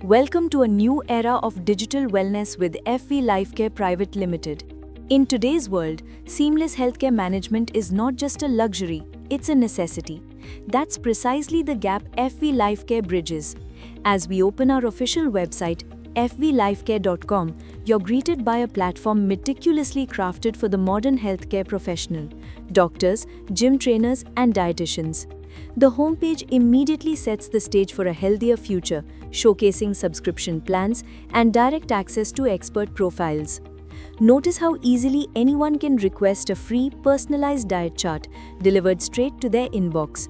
Welcome to a new era of digital wellness with FV Lifecare Private Limited. In today's world, seamless healthcare management is not just a luxury, it's a necessity. That's precisely the gap FV Lifecare bridges. As we open our official website, fvlifecare.com, you're greeted by a platform meticulously crafted for the modern healthcare professional, doctors, gym trainers, and dietitians. The homepage immediately sets the stage for a healthier future, showcasing subscription plans and direct access to expert profiles. Notice how easily anyone can request a free, personalized diet chart delivered straight to their inbox.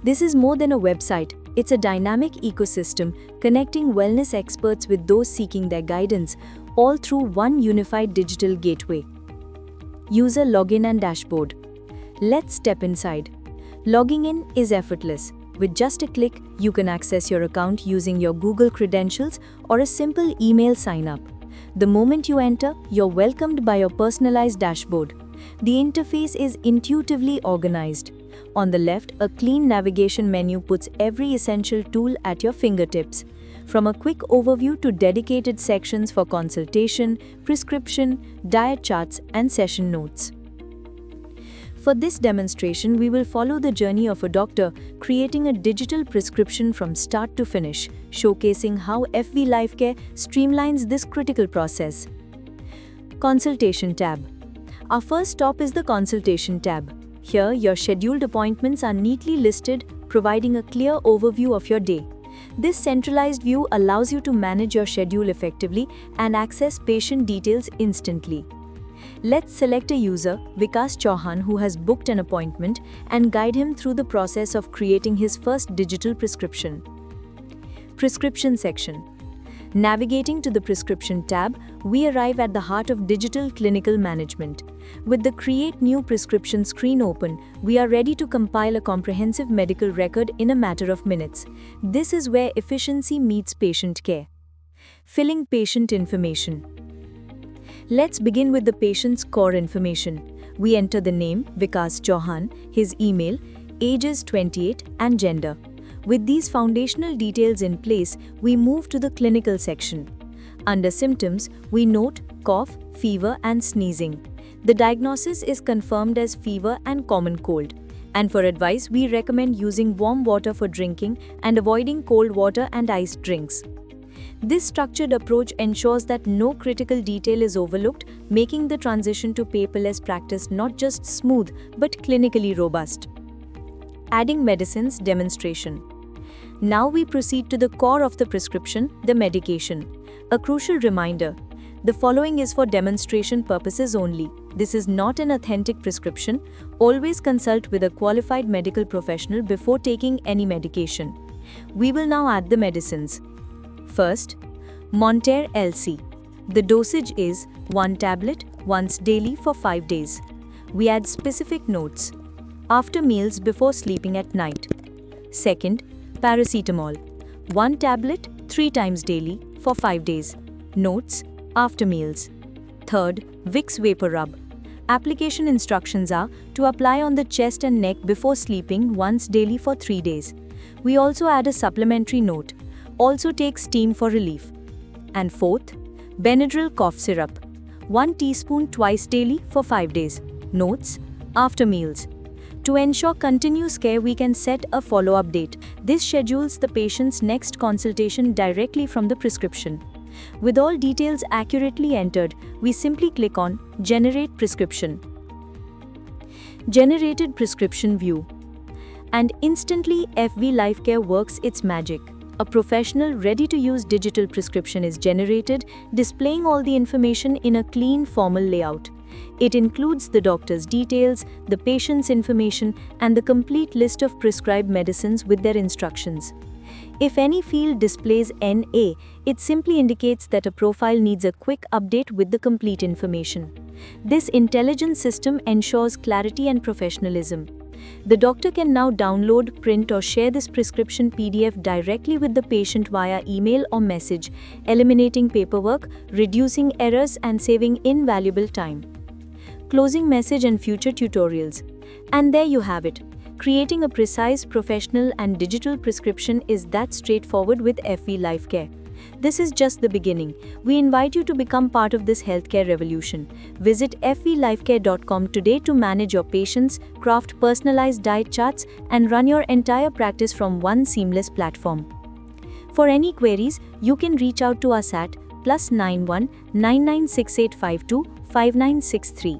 This is more than a website, it's a dynamic ecosystem connecting wellness experts with those seeking their guidance, all through one unified digital gateway. User login and dashboard. Let's step inside. Logging in is effortless. With just a click, you can access your account using your Google credentials or a simple email sign-up. The moment you enter, you're welcomed by your personalized dashboard. The interface is intuitively organized. On the left, a clean navigation menu puts every essential tool at your fingertips, from a quick overview to dedicated sections for consultation, prescription, diet charts, and session notes. For this demonstration, we will follow the journey of a doctor creating a digital prescription from start to finish, showcasing how FV Lifecare streamlines this critical process. Consultation tab. Our first stop is the Consultation tab. Here, your scheduled appointments are neatly listed, providing a clear overview of your day. This centralized view allows you to manage your schedule effectively and access patient details instantly. Let's select a user, Vikas Chauhan, who has booked an appointment, and guide him through the process of creating his first digital prescription. Prescription section. Navigating to the Prescription tab, we arrive at the heart of digital clinical management. With the Create New Prescription screen open, we are ready to compile a comprehensive medical record in a matter of minutes. This is where efficiency meets patient care. Filling patient information. Let's begin with the patient's core information. We enter the name, Vikas Chauhan, his email, ages 28, and gender. With these foundational details in place, we move to the clinical section. Under symptoms, we note cough, fever, and sneezing. The diagnosis is confirmed as fever and common cold. And for advice, we recommend using warm water for drinking and avoiding cold water and iced drinks. This structured approach ensures that no critical detail is overlooked, making the transition to paperless practice not just smooth but clinically robust. Adding medicines demonstration. Now we proceed to the core of the prescription, the medication. A crucial reminder: the following is for demonstration purposes only. This is not an authentic prescription. Always consult with a qualified medical professional before taking any medication. We will now add the medicines. First, Monter LC. The dosage is 1 tablet once daily for 5 days. We add specific notes. After meals before sleeping at night. Second, Paracetamol. 1 tablet 3 times daily for 5 days. Notes: after meals. Third, Vicks Vapor Rub. Application instructions are to apply on the chest and neck before sleeping once daily for 3 days. We also add a supplementary note. Also take steam for relief. And fourth, Benadryl cough syrup. 1 teaspoon twice daily for 5 days. Notes: after meals. To ensure continuous care, we can set a follow-up date. This schedules the patient's next consultation directly from the prescription. With all details accurately entered, we simply click on Generate Prescription. Generated prescription view. And instantly FV Lifecare works its magic. A professional, ready-to-use digital prescription is generated, displaying all the information in a clean, formal layout. It includes the doctor's details, the patient's information, and the complete list of prescribed medicines with their instructions. If any field displays NA, it simply indicates that a profile needs a quick update with the complete information. This intelligent system ensures clarity and professionalism. The doctor can now download, print, or share this prescription PDF directly with the patient via email or message, eliminating paperwork, reducing errors, and saving invaluable time. Closing message and future tutorials. And there you have it. Creating a precise, professional, and digital prescription is that straightforward with FV Lifecare. This is just the beginning. We invite you to become part of this healthcare revolution. Visit FELifecare.com today to manage your patients, craft personalized diet charts, and run your entire practice from one seamless platform. For any queries, you can reach out to us at +91 996852 5963.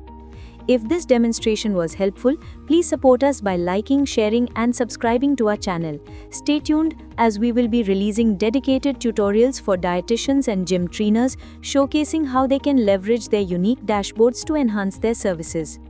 If this demonstration was helpful, please support us by liking, sharing, and subscribing to our channel. Stay tuned as we will be releasing dedicated tutorials for dietitians and gym trainers showcasing how they can leverage their unique dashboards to enhance their services.